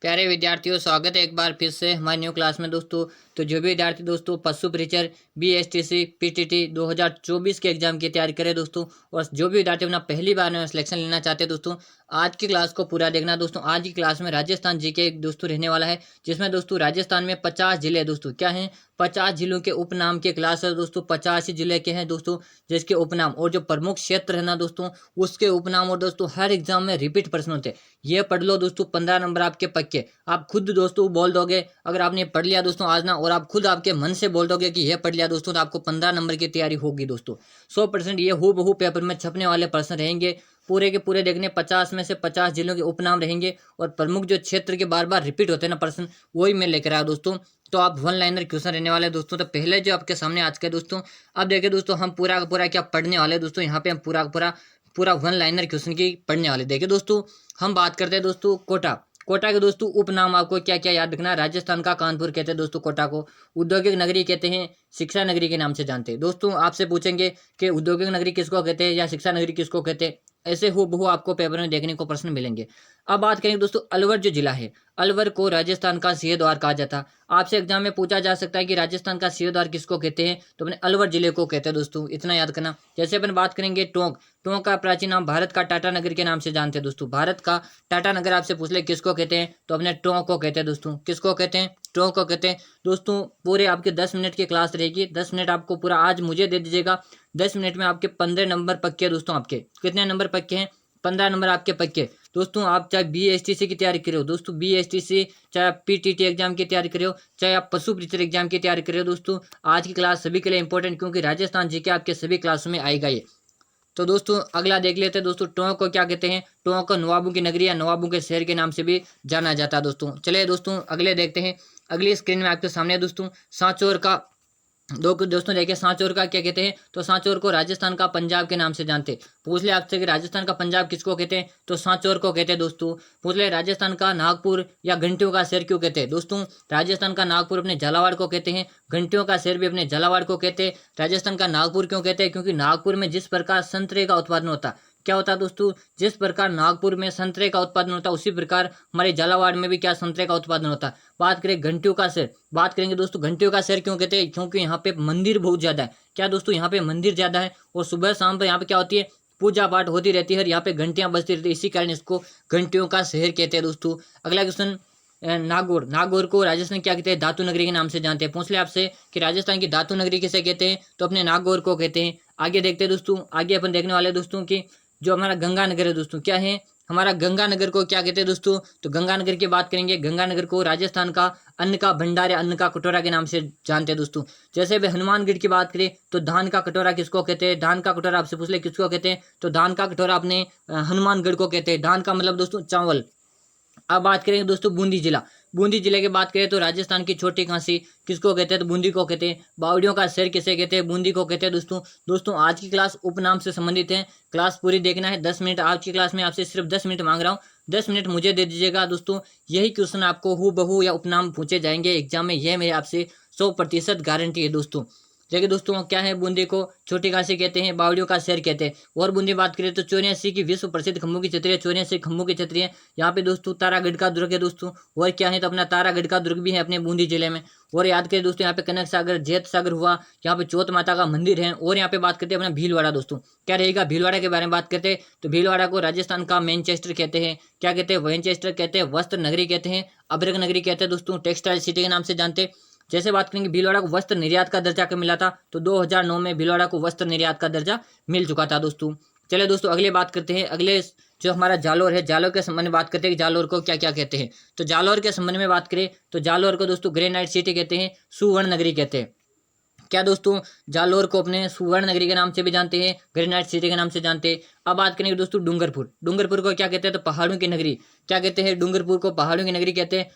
प्यारे विद्यार्थियों, स्वागत है एक बार फिर से हमारी न्यू क्लास में दोस्तों। तो जो भी विद्यार्थी दोस्तों पशु परिचर बीएसटीसी पीटीटी 2024 के एग्जाम की तैयारी करें दोस्तों, और जो भी विद्यार्थी अपना पहली बार में सिलेक्शन लेना चाहते हैं दोस्तों, आज की क्लास को पूरा देखना दोस्तों। आज की क्लास में राजस्थान जीके दोस्तों रहने वाला है, जिसमें दोस्तों राजस्थान में 50 जिले दोस्तों क्या हैं, 50 जिलों के उपनाम के क्लास है दोस्तों। 85 जिले के हैं दोस्तों जिसके उपनाम, और जो प्रमुख क्षेत्र है ना दोस्तों उसके उपनाम। और दोस्तों हर एग्जाम में रिपीट प्रश्न होते हैं, ये पढ़ लो दोस्तों। 15 नंबर आपके पक्के, आप खुद दोस्तों बोल दोगे अगर आपने पढ़ लिया दोस्तों आज ना, और आप खुद आपके मन से बोल दोगे कि ये पढ़ लिया दोस्तों, तो आपको 15 नंबर की तैयारी होगी दोस्तों। 100% ये हूबहू पेपर में छपने वाले प्रश्न रहेंगे। पूरे के पूरे देखने 50 में से 50 जिलों के उपनाम रहेंगे, और प्रमुख जो क्षेत्र के बार बार रिपीट होते हैं ना प्रश्न, वही मैं लेकर आया दोस्तों। तो आप वन लाइनर क्वेश्चन रहने वाले दोस्तों। तो पहले जो आपके सामने आज के दोस्तों, अब देखिए दोस्तों हम पूरा का पूरा क्या पढ़ने वाले दोस्तों। यहाँ पे हम पूरा का पूरा पूरा वन लाइनर क्वेश्चन की पढ़ने वाले। देखिए दोस्तों हम बात करते हैं दोस्तों कोटा। कोटा के दोस्तों उपनाम आपको क्या क्या याद रखना है। राजस्थान का कानपुर कहते हैं दोस्तों कोटा को। औद्योगिक नगरी कहते हैं, शिक्षा नगरी के नाम से जानते हैं दोस्तों। आपसे पूछेंगे कि औद्योगिक नगरी किसको कहते हैं या शिक्षा नगरी किसको कहते हैं, ऐसे हूबहू आपको पेपर में देखने को प्रश्न मिलेंगे। अब बात करेंगे दोस्तों अलवर जो जिला है, अलवर को राजस्थान का सिंहद्वार कहा जाता है। आपसे एग्जाम में पूछा जा सकता है कि राजस्थान का सिंहद्वार किसको कहते हैं, तो अपने अलवर जिले को कहते हैं दोस्तों, इतना याद करना। जैसे अपन बात करेंगे टोंक, टोंक का प्राचीन नाम भारत का टाटा नगर के नाम से जानते हैं दोस्तों। भारत का टाटा नगर आपसे पूछ ले किसको कहते हैं, तो अपने टोंक को कहते हैं दोस्तों। किसको कहते हैं, टोंक को कहते हैं दोस्तों। पूरे आपके 10 मिनट की क्लास रहेगी, 10 मिनट आपको पूरा आज मुझे दे दीजिएगा। 10 मिनट में आपके 15 नंबर पक्के हैं दोस्तों। आपके कितने नंबर पक्के हैं, 15 नंबर आपके पक्के दोस्तों। आप चाहे बीएसटीसी की तैयारी करो दोस्तों, बीएसटीसी, चाहे आप पीटीटी एग्जाम की तैयारी करो, चाहे आप पशु परिचर एग्जाम की तैयारी करो दोस्तों, आज की क्लास सभी के लिए इंपॉर्टेंट, क्योंकि राजस्थान जीके आपके सभी क्लासों में आएगा ये। तो दोस्तों अगला देख लेते हैं दोस्तों, टोंक को क्या कहते हैं। टोंक को नवाबों की नगरी या नवाबों के शहर के नाम से भी जाना जाता है दोस्तों। चलिए दोस्तों अगले देखते हैं। अगली स्क्रीन में आपके सामने दोस्तों सांचौर का दोस्तों देखिए, सांचौर का क्या कहते हैं, तो सांचौर को राजस्थान का पंजाब के नाम से जानते हैं। पूछ ले आपसे कि राजस्थान का पंजाब किसको कहते हैं, तो सांचौर को कहते हैं दोस्तों। पूछ ले राजस्थान का नागपुर या घंटियों का शहर क्यों कहते हैं, दोस्तों राजस्थान का नागपुर अपने झालावाड़ को कहते हैं, घंटियों का शहर भी अपने झालावाड़ को कहते हैं। राजस्थान का नागपुर क्यों कहते हैं, क्योंकि नागपुर में जिस प्रकार संतरे का उत्पादन होता है, क्या होता है दोस्तों, जिस प्रकार नागपुर में संतरे का उत्पादन होता है उसी प्रकार हमारे झालावाड़ में भी क्या संतरे का उत्पादन होता है। बात करें घंटियों का शहर, बात करेंगे दोस्तों घंटियों का शहर क्यों कहते हैं, क्योंकि यहाँ पे मंदिर बहुत ज्यादा है। क्या दोस्तों, यहाँ पे मंदिर ज्यादा है, और सुबह शाम पे यहाँ पे क्या होती है, पूजा पाठ होती रहती है, और यहाँ पे घंटियां बजती रहती है, इसी कारण इसको घंटियों का शहर कहते हैं दोस्तों। अगला क्वेश्चन, नागौर, नागौर को राजस्थान क्या कहते हैं, धातु नगरी के नाम से जानते हैं। पूछ ले आपसे कि राजस्थान की धातु नगरी किसे कहते हैं, तो अपने नागौर को कहते हैं। आगे देखते हैं दोस्तों, आगे अपन देखने वाले दोस्तों की जो हमारा गंगानगर है दोस्तों, क्या है हमारा गंगानगर को क्या कहते हैं दोस्तों, तो गंगानगर की बात करेंगे। गंगानगर को राजस्थान का अन्न का भंडार या अन्न का कटोरा के नाम से जानते हैं दोस्तों। जैसे भी हनुमानगढ़ की बात करें तो धान का कटोरा किसको कहते हैं, धान का कटोरा आपसे पूछ ले किसको कहते हैं, तो धान का कटोरा अपने हनुमानगढ़ को कहते हैं। धान का मतलब दोस्तों चावल। अब बात करेंगे दोस्तों बूंदी जिला, बूंदी जिले की बात करें तो राजस्थान की छोटी खांसी किसको कहते हैं, तो बूंदी को कहते हैं। बावड़ियों का शहर किसे कहते हैं, बूंदी को कहते हैं दोस्तों। दोस्तों आज की क्लास उपनाम से संबंधित है, क्लास पूरी देखना है। 10 मिनट आज की क्लास में आपसे सिर्फ 10 मिनट मांग रहा हूँ, 10 मिनट मुझे दे दीजिएगा दोस्तों। यही क्वेश्चन आपको हूबहू या उपनाम पूछे जाएंगे एग्जाम में, यह मेरे आपसे 100% गारंटी है दोस्तों। देखिए दोस्तों क्या है, बूंदी को छोटी काशी कहते हैं, बावड़ियों का शहर कहते हैं। और बूंदी बात करें तो 84 की विश्व प्रसिद्ध खंभों की छतरी है, 84 खंभों की छतरी है। यहाँ पे दोस्तों तारागढ़ का दुर्ग है दोस्तों। और क्या है, तो अपना तारागढ़ का दुर्ग भी है अपने बूंदी जिले में। और याद करें दोस्तों, यहाँ पे कनक सागर, जेत सागर हुआ, यहाँ पे चौथ माता का मंदिर है। और यहाँ पे बात करते हैं अपना भीलवाड़ा दोस्तों, क्या रहेगा, भीलवाड़ा के बारे में बात करते हैं तो भीलवाड़ा को राजस्थान का मैनचेस्टर कहते हैं। क्या कहते हैं, वैनचेस्टर कहते हैं, वस्त्र नगरी कहते हैं, अब्रक नगरी कहते हैं दोस्तों, टेक्सटाइल सिटी के नाम से जानते हैं। जैसे बात करेंगे भीलवाड़ा को वस्त्र निर्यात का दर्जा कब मिला था, तो 2009 में भीलवाड़ा को वस्त्र निर्यात का दर्जा मिल चुका था दोस्तों। चलिए दोस्तों अगले बात करते हैं, अगले जो हमारा जालोर है, जालोर के संबंध में बात करते हैं कि जालोर को क्या क्या कहते हैं। तो जालोर के संबंध में बात करें तो जालोर को दोस्तों ग्रेनाइट सिटी कहते हैं, सुवर्ण नगरी कहते हैं। क्या दोस्तों, जालोर को अपने सुवर्ण नगरी के नाम से भी जानते हैं, ग्रेनाइट सिटी के नाम से जानते हैं। अब बात करेंगे दोस्तों डूंगरपुर, डूंगरपुर को क्या कहते हैं, तो पहाड़ों की नगरी। क्या कहते हैं, डूंगरपुर को पहाड़ों की नगरी कहते हैं।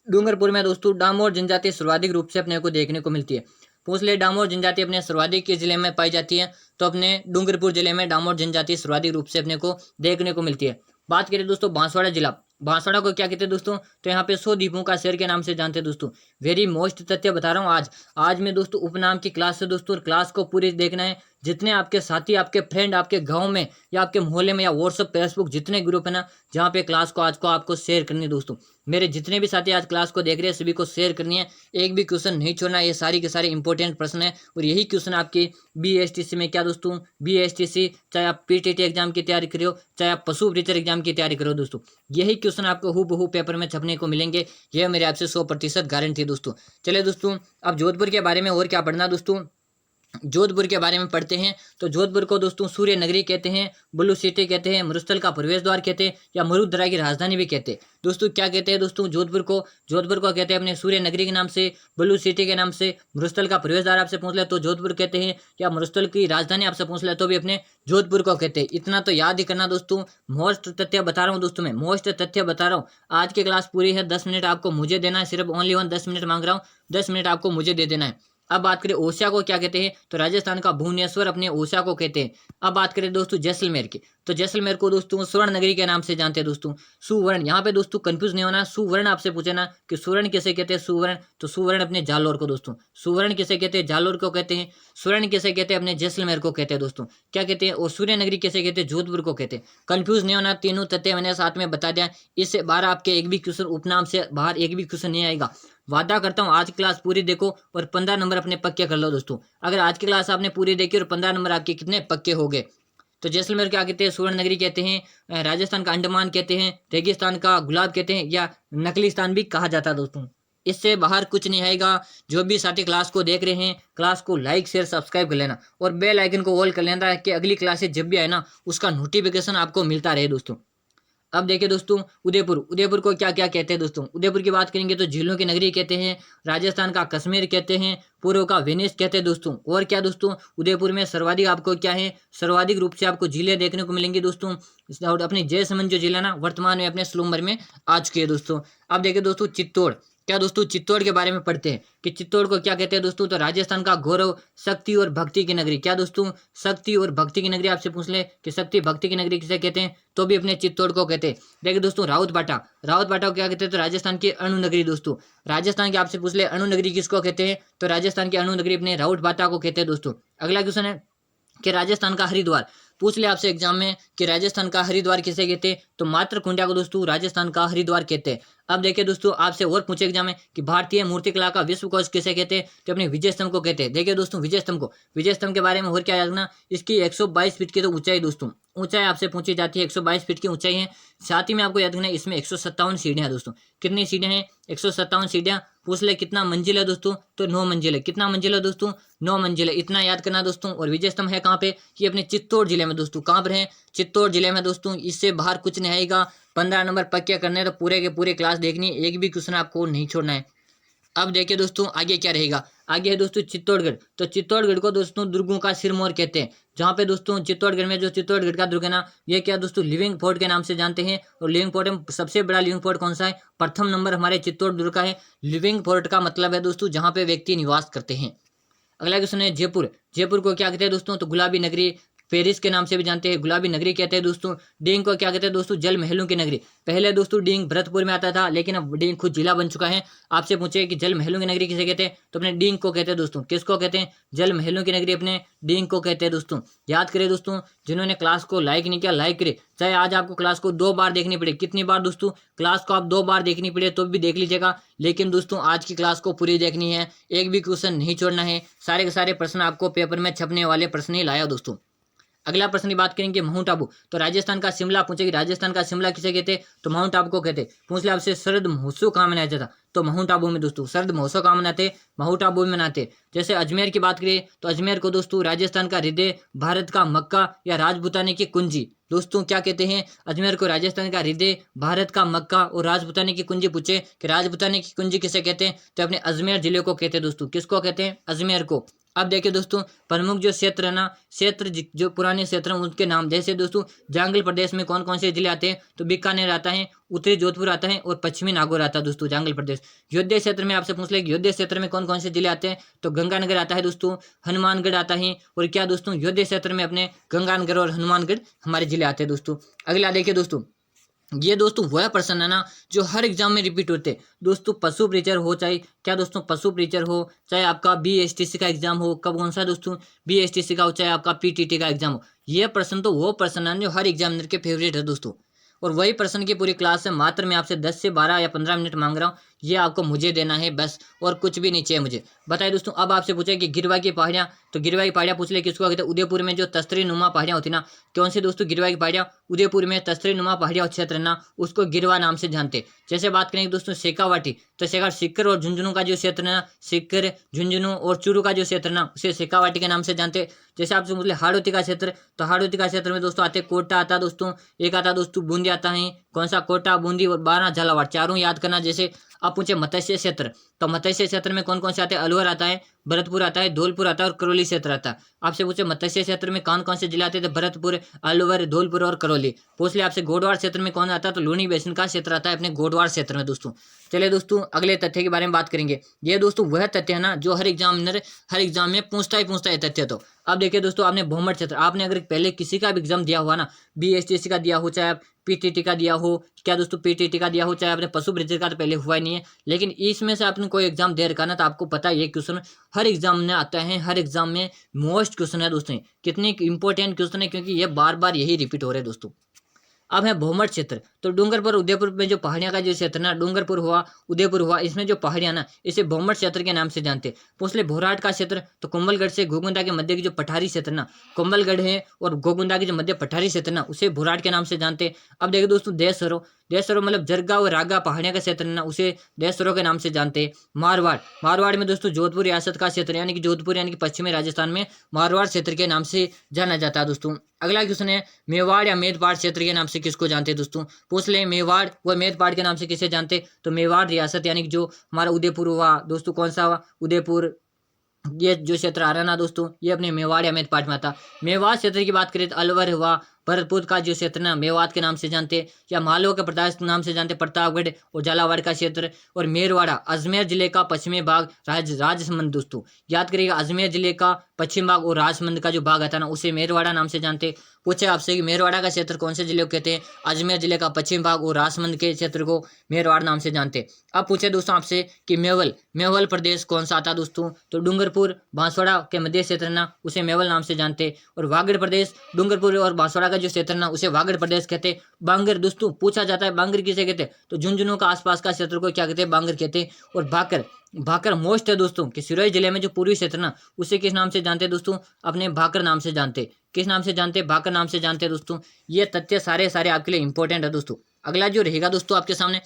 डूंगरपुर में दोस्तों डामोर जनजाति सर्वाधिक रूप से अपने को देखने को मिलती है। पूछ ले डामोर जनजाति अपने सर्वाधिक किस जिले में पाई जाती है, तो अपने डूंगरपुर जिले में डामोर जनजाति सर्वाधिक रूप से अपने को देखने को मिलती है। बात करें दोस्तों बांसवाड़ा जिला, बांसवाड़ा को क्या कहते हैं दोस्तों, तो यहाँ पे 100 द्वीपों का शहर के नाम से जानते हैं दोस्तों। वेरी मोस्ट तथ्य बता रहा हूँ आज मैं दोस्तों उपनाम की क्लास है दोस्तों, और क्लास को पूरी देखना है। जितने आपके साथी, आपके फ्रेंड, आपके गांव में या आपके मोहल्ले में या व्हाट्सअप, फेसबुक जितने ग्रुप है ना, जहाँ पे क्लास को आज को आपको शेयर करनी है दोस्तों। मेरे जितने भी साथी आज क्लास को देख रहे हैं सभी को शेयर करनी है, एक भी क्वेश्चन नहीं छोड़ना। ये सारी के सारे इंपॉर्टेंट प्रश्न है और यही क्वेश्चन आपकी BSTC में क्या दोस्तों, BSTC चाहे आप PTT एग्जाम की तैयारी करो, चाहे आप पशु टीचर एग्जाम की तैयारी करो दोस्तों, यही क्वेश्चन आपको हूबहू पेपर में छपने को मिलेंगे। यह मेरे आपसे 100% गारंटी है दोस्तों। चलिए दोस्तों, अब जोधपुर के बारे में और क्या पढ़ना दोस्तों, जोधपुर के बारे में पढ़ते हैं। तो जोधपुर को दोस्तों सूर्य नगरी कहते हैं, ब्लू सिटी कहते हैं, मरुस्थल का प्रवेश द्वार कहते हैं या मरुधरा की राजधानी भी कहते हैं। दोस्तों क्या कहते हैं दोस्तों, जोधपुर को कहते हैं अपने सूर्य नगरी के नाम से, ब्लू सिटी के नाम से, मरुस्थल का प्रवेश द्वार आपसे पूछ ले तो जोधपुर कहते हैं, या मरुस्थल की राजधानी आपसे पूछ ले तो भी अपने जोधपुर को कहते हैं। इतना तो याद ही करना दोस्तों। मोस्ट तथ्य बता रहा हूँ दोस्तों, मैं मोस्ट तथ्य बता रहा हूँ। आज की क्लास पूरी है, 10 मिनट आपको मुझे देना है, सिर्फ ओनली 10 मिनट मांग रहा हूँ, 10 मिनट आपको मुझे दे देना है। अब बात करें ओरछा को क्या कहते हैं, तो राजस्थान का भुवनेश्वर अपने ओरछा को कहते हैं। अब बात करें दोस्तों जैसलमेर की, तो जैसलमेर को दोस्तों स्वर्ण नगरी के नाम से जानते हैं दोस्तों। सुवर्ण, यहाँ पे दोस्तों कंफ्यूज नहीं होना, सुवर्ण आपसे पूछे ना कि सुवर्ण किसे कहते हैं, सुवर्ण तो सुवर्ण अपने जालोर को दोस्तों, सुवर्ण किसे कहते हैं, जालोर को कहते हैं। स्वर्ण किसे कहते हैं, अपने जैसलमेर को कहते हैं दोस्तों, क्या कहते हैं। और सूर्य नगरी किसे कहते हैं, जोधपुर को कहते हैं। कंफ्यूज नहीं होना, तीनों तथ्य मैंने साथ में बता दिया। इससे बाहर आपके एक भी क्वेश्चन उपनाम से बाहर एक भी क्वेश्चन नहीं आएगा, वादा करता हूँ। आज क्लास पूरी देखो और 15 नंबर अपने पक्के कर लो दोस्तों। अगर आज की क्लास आपने पूरी देखी और 15 नंबर आपके कितने पक्के हो गए। तो जैसलमेर क्या कहते हैं, स्वर्ण नगरी कहते हैं, राजस्थान का अंडमान कहते हैं, रेगिस्तान का गुलाब कहते हैं या नकलीस्तान भी कहा जाता है दोस्तों। इससे बाहर कुछ नहीं आएगा। जो भी साथी क्लास को देख रहे हैं, क्लास को लाइक शेयर सब्सक्राइब कर लेना और बेल आइकन को ऑल कर लेना है कि अगली क्लासेस जब भी आए ना उसका नोटिफिकेशन आपको मिलता रहे दोस्तों। अब देखिए दोस्तों, उदयपुर को क्या क्या कहते हैं दोस्तों। उदयपुर की बात करेंगे तो झीलों की नगरी कहते हैं, राजस्थान का कश्मीर कहते हैं, पूर्व का वेनिस कहते हैं दोस्तों। और क्या दोस्तों, उदयपुर में सर्वाधिक आपको क्या है, सर्वाधिक रूप से आपको झीलें देखने को मिलेंगी दोस्तों। और अपनी जयसमंद जो जिला ना वर्तमान में अपने स्लूमर में आ चुकी है दोस्तों। अब देखिए दोस्तों चित्तौड़, क्या दोस्तों चित्तौड़ के बारे में पढ़ते हैं कि चित्तौड़ को क्या कहते हैं दोस्तों, तो राजस्थान का गौरव, शक्ति और भक्ति की नगरी। क्या दोस्तों, शक्ति और भक्ति की नगरी। आपसे पूछ ले कि शक्ति भक्ति की नगरी किसे कहते हैं, तो भी अपने चित्तौड़ को कहते हैं। देखिए दोस्तों राउतबाटा को क्या कहते हैं, तो राजस्थान की अणु नगरी दोस्तों। राजस्थान की आपसे पूछ ले अणु नगरी किसको कहते हैं, तो राजस्थान की अणु नगरी अपने राउतबाटा को कहते हैं दोस्तों। अगला क्वेश्चन है कि राजस्थान का हरिद्वार, पूछ ले आपसे एग्जाम में कि राजस्थान का हरिद्वार किसे कहते हैं, तो मात्र कुंडिया को दोस्तों राजस्थान का हरिद्वार कहते हैं। अब देखिए दोस्तों, आपसे और पूछे एग्जाम में कि भारतीय मूर्तिकला का विश्व कोश किसे कहते हैं, तो अपने विजय स्तंभ को कहते हैं। देखिए दोस्तों विजय स्तंभ के बारे में और क्या याद रखना, इसकी 122 फीट की तो ऊंचाई दोस्तों, ऊंचाई आपसे पूछी जाती है, 122 फीट की ऊंचाई है। साथ ही में आपको याद रखना है इसमें 157 सीढ़ियां दोस्तों। कितनी सीढ़ियां हैं, 157 सीढ़ियां। पूछ ले कितना मंजिल है दोस्तों, तो 9 मंजिल है। कितना मंजिल है दोस्तों, 9 मंजिल है। इतना याद करना दोस्तों। और विजय स्तंभ है कहाँ पे, ये अपने चित्तौड़ जिले में दोस्तों। कहाँ पर है, चित्तौड़ जिले में दोस्तों। इससे बाहर कुछ नहीं आएगा। 15 नंबर पक्के करने तो पूरे के पूरे क्लास देखनी, एक भी क्वेश्चन आपको नहीं छोड़ना है। अब देखिए दोस्तों आगे क्या रहेगा, आगे है दोस्तों चित्तौड़गढ़। तो चित्तौड़गढ़ को दोस्तों दुर्गों का सिरमौर कहते हैं। जहाँ पे दोस्तों चित्तौड़गढ़ में जो चित्तौड़गढ़ का दुर्ग है ना, ये क्या दोस्तों लिविंग फोर्ट के नाम से जानते हैं। और लिविंग फोर्ट में सबसे बड़ा लिविंग फोर्ट कौन सा है, प्रथम नंबर हमारे चित्तौड़ दुर्ग का है। लिविंग फोर्ट का मतलब है दोस्तों जहाँ पे व्यक्ति निवास करते हैं। अगला क्वेश्चन है जयपुर को क्या कहते हैं दोस्तों, तो गुलाबी नगरी, पेरिस के नाम से भी जानते हैं, गुलाबी नगरी कहते हैं दोस्तों। डींग को क्या कहते हैं दोस्तों, जल महलों की नगरी। पहले दोस्तों डींग भरतपुर में आता था, लेकिन अब डींग खुद जिला बन चुका है। आपसे पूछे कि जल महलों की नगरी किसे कहते हैं, तो अपने डींग को कहते हैं दोस्तों। किसको कहते हैं, जल महलों की नगरी अपने डींग को कहते हैं दोस्तों। याद करें दोस्तों, जिन्होंने क्लास को लाइक नहीं किया लाइक करे। चाहे आज आपको क्लास को 2 बार देखनी पड़े, कितनी बार दोस्तों, क्लास को आप 2 बार देखनी पड़े तो भी देख लीजिएगा, लेकिन दोस्तों आज की क्लास को पूरी देखनी है, एक भी क्वेश्चन नहीं छोड़ना है। सारे के सारे प्रश्न आपको पेपर में छपने वाले प्रश्न ही लाया दोस्तों। अगला प्रश्न की बात करेंगे माउंट आबू। तो राजस्थान का शिमला पूछेगी, राजस्थान का शिमला किसे कहते हैं, तो माउंट आबू को कहते हैं। पूछ ले आपसे शरद महोत्सव कहाँ मनाया जाता, तो माउंट आबू में दोस्तों। शरद महोत्सव कहाँ मनाते, माउंट आबू में मनाते। जैसे अजमेर की बात करें तो अजमेर को दोस्तों राजस्थान का हृदय, भारत का मक्का या राजपूताने की कुंजी दोस्तों क्या कहते हैं। अजमेर को राजस्थान का हृदय, भारत का मक्का और राजपूताने की कुंजी पूछे कि राजपूताने की कुंजी किसे कहते हैं, तो अपने अजमेर जिले को कहते हैं दोस्तों। किसको कहते हैं, अजमेर को। अब देखिए दोस्तों, प्रमुख जो क्षेत्र है ना, क्षेत्र जो पुराने क्षेत्र हैं उनके नाम, जैसे दोस्तों जांगल प्रदेश में कौन कौन से जिले आते हैं, तो बीकानेर आता है, उत्तरी जोधपुर आता है और पश्चिमी नागौर आता है दोस्तों, जांगल प्रदेश। योध्या क्षेत्र में आपसे पूछ ले योध्या क्षेत्र में कौन कौन से जिले आते हैं, तो गंगानगर आता है दोस्तों, हनुमानगढ़ आता है। और क्या दोस्तों, योध्या क्षेत्र में अपने गंगानगर और हनुमानगढ़ हमारे जिले आते हैं दोस्तों। अगला देखिए दोस्तों, ये दोस्तों वह प्रश्न है ना जो हर एग्जाम में रिपीट होते हैं दोस्तों। पशु प्रीचर हो चाहे क्या दोस्तों, पशु प्रीचर हो चाहे आपका बीएसटीसी का एग्जाम हो, कब कौन सा दोस्तों, बीएसटीसी का हो चाहे आपका पीटीटी का एग्जाम हो, ये प्रश्न तो वो प्रश्न है जो हर एग्जामिनर के फेवरेट है दोस्तों। और वही प्रश्न की पूरी क्लास है, मात्र मैं आपसे 10 से 12 या 15 मिनट मांग रहा हूँ, ये आपको मुझे देना है बस, और कुछ भी नहीं चाहिए मुझे। बताइए दोस्तों, अब आपसे पूछे कि गिरवा की पहाड़ियाँ, तो गिरवा की पहाड़ियाँ पूछ ले किसको कहते हैं, उदयपुर में जो तस्तरी नुमा पहाड़ियाँ होती ना, कौन सी दोस्तों, गिरवा की पहाड़ियाँ, उदयपुर में तस्तरी नुमा पहाड़ियाँ क्षेत्र ना, उसको गिरवा नाम से जानते। जैसे बात करेंगे दोस्तों शेखावाटी, तो सीकर और झुंझुनू का जो क्षेत्र है ना, सीकर, झुंझुनू और चूरू का जो क्षेत्र ना, उसे शेखावाटी के नाम से जानते। जैसे आपसे पूछ ले हाड़ौती का क्षेत्र, तो हाड़ौती का क्षेत्र में दोस्तों आते कोटा आता दोस्तों, एक आता दोस्तों बूंदी आता है, कौन सा, कोटा, बूंदी और 12 झालावाड़, चारों याद करना। जैसे आप पूछे मत्स्य क्षेत्र, तो मत्स्य क्षेत्र में कौन कौन से आते हैं, अलवर आता है, भरतपुर आता है, धौलपुर आता है और करौली क्षेत्र आता है। आपसे पूछे मत्स्य क्षेत्र में कौन कौन से जिले आते थे, भरतपुर, अलवर, धौलपुर और करौली। पूछ ले आपसे गोडवाड़ क्षेत्र में कौन आता है, तो लूनी बेसिन का क्षेत्र आता है अपने गोडवाड़ क्षेत्र में दोस्तों। चलिए दोस्तों अगले तथ्य के बारे में बात करेंगे। ये दोस्तों वह तथ्य है ना जो हर एग्जाम में पूछता है तथ्य। तो अब देखिए दोस्तों, आपने भौमट क्षेत्र, आपने अगर पहले किसी का भी एग्जाम दिया हुआ ना, बीएसटीसी का दिया हो चाहे आप पीटीटी का दिया हो, क्या दोस्तों पीटीटी का दिया हो चाहे आपने पशु ब्रिज का, तो पहले हुआ ही नहीं है, लेकिन इसमें से आपने कोई एग्जाम दे रखा ना, तो आपको पता है ये क्वेश्चन हर एग्जाम में आता है, हर एग्जाम में मोस्ट क्वेश्चन है दोस्तों। कितनी इंपॉर्टेंट क्वेश्चन है, क्योंकि ये बार बार यही रिपीट हो रहे हैं दोस्तों। अब है भौमट क्षेत्र, तो डूंगरपुर उदयपुर में जो पहाड़ियां का जो क्षेत्र ना, डूंगरपुर हुआ, उदयपुर हुआ, इसमें जो पहाड़ियां ना, इसे भौमट क्षेत्र के नाम से जानते हैं। पूछ ले भोराट का क्षेत्र, तो कुंभलगढ़ से गोगुंदा के मध्य की जो पठारी क्षेत्र ना, कुंभलगढ़ है और गोगुंदा की जो मध्य पठारी क्षेत्र ना, उसे भोराट के नाम से जानते हैं। अब देखिए दोस्तों देशसरो, देशसरो मतलब जरगा और रागा पहाड़ियां का क्षेत्र ना, उसे देशसरो के नाम से जानते हैं। मारवाड़, मारवाड़ में दोस्तों जोधपुर रियासत का क्षेत्र, यानी कि जोधपुर यानी कि पश्चिमी राजस्थान में मारवाड़ क्षेत्र के नाम से जाना जाता है दोस्तों। अगला क्वेश्चन है मेवाड़ या मेदपाड़ क्षेत्र के नाम से किसको जानते हैं दोस्तों। पूछ ले मेवाड़ व मेदपाड़ के नाम से किसे जानते, तो मेवाड़ रियासत यानी कि जो हमारा उदयपुर हुआ दोस्तों, कौन सा हुआ, उदयपुर, ये जो क्षेत्र आ रहा है ना दोस्तों, ये अपने मेवाड़ या मेदपाट में आता। मेवाड़ क्षेत्र की बात करें तो अलवर हुआ, भरतपुर का जो क्षेत्र ना मेवात के नाम से जानते, या मालवा के प्रदेश नाम से जानते, प्रतापगढ़ और झालावाड़ का क्षेत्र, और मेरवाड़ा अजमेर जिले का पश्चिमी भाग, राजसमंद दोस्तों याद करिएगा, अजमेर जिले का पश्चिम भाग और राजसमंद का जो भाग आता है ना, उसे मेरवाड़ा नाम से जानते। पूछे आपसे कि मेरवाड़ा का क्षेत्र कौन से जिले को कहते हैं, अजमेर जिले का पश्चिम भाग और राजसमंद के क्षेत्र को मेरवाड़ नाम से जानते। अब पूछे दोस्तों आपसे कि मेवल, मेवल प्रदेश कौन सा आता दोस्तों, तो डूंगरपुर बांसवाड़ा के मध्य क्षेत्र ना, उसे मेवल नाम से जानते। और वागड़ प्रदेश, डूंगरपुर और बांसवाड़ा का जो क्षेत्र ना, उसे वागड़ प्रदेश कहते। बांगर दोस्तों पूछा जाता है बांगर किसे कहते हैं, तो झुंझुनू का आसपास का क्षेत्र को क्या कहते हैं, बांगर कहते हैं। और भाकर, भाकर मोस्ट है दोस्तों कि सिरोही जिले में जो पूर्वी क्षेत्र ना, उसे किस नाम से जानते हैं दोस्तों, अपने भाकर नाम से जानते। किस नाम से जानते, भाकर नाम से जानते हैं दोस्तों। ये तथ्य सारे सारे आपके लिए इंपॉर्टेंट है दोस्तों। अगला जो रहेगा दोस्तों आपके सामने,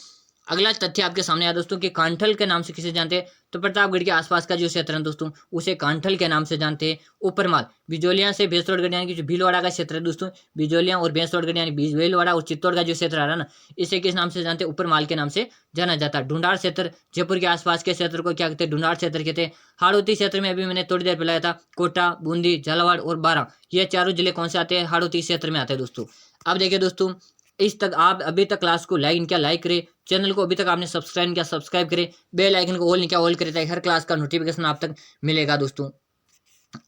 अगला तथ्य आपके सामने आया दोस्तों कि कांठल के नाम से किसे जानते हैं, तो प्रतापगढ़ के आसपास का जो क्षेत्र है दोस्तों, उसे कांठल के नाम से जानते हैं। उपरमाल, बिजोलिया से भैंसवाड़गढ़ यानी कि जो भीलवाड़ा का क्षेत्र है दोस्तों, बिजोलिया और भैंसवाड़गढ़ यानी भीलवाड़ा और चित्तौड़ का जो क्षेत्र आ रहा है ना, इसे किस नाम से जानते हैं, उपरमाल के नाम से जाना जाता है। ढूंढाड़ क्षेत्र, जयपुर के आसपास के क्षेत्र को क्या कहते हैं, ढूंढाड़ क्षेत्र कहते हैं। हाड़ौती क्षेत्र में अभी मैंने थोड़ी देर पहले था, कोटा, बूंदी, झालावाड़ और बारां, ये चारों जिले कौन से आते हैं, हाड़ौती क्षेत्र में आते हैं दोस्तों। अब देखिए दोस्तों, इस तक आप अभी तक क्लास को लाइक किया, लाइक करें, चैनल को अभी तक आपने सब्सक्राइब किया, सब्सक्राइब करें, बेल आइकन को ऑल नहीं किया, ऑल करें, ताकि हर क्लास का नोटिफिकेशन आप तक मिलेगा दोस्तों।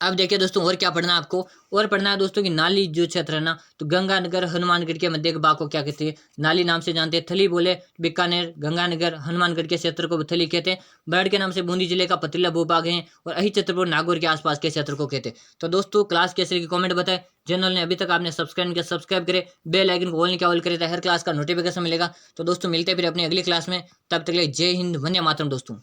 अब देखिए दोस्तों और क्या पढ़ना है आपको, और पढ़ना है दोस्तों कि नाली जो क्षेत्र है ना, तो गंगानगर हनुमानगढ़ के मध्य के भाग को क्या कहते हैं, नाली नाम से जानते हैं। थली बोले बीकानेर, गंगानगर, हनुमानगढ़ के क्षेत्र को थली कहते हैं। बर्ड के नाम से बूंदी जिले का पतीला भूभाग है, और अही चित्रपुर नागौर के आसपास के क्षेत्र को कहते हैं। तो दोस्तों क्लास कैसे की कमेंट बताए, चैनल ने अभी तक आपने सब्सक्राइब किया, सब्सक्राइब करें, बेल आइकन को ऑल नहीं किया, ऑल करें, हर क्लास का नोटिफिकेशन मिलेगा। तो दोस्तों मिलते हैं फिर अपनी अगली क्लास में, तब तक के लिए जय हिंद, वंदे मातरम दोस्तों।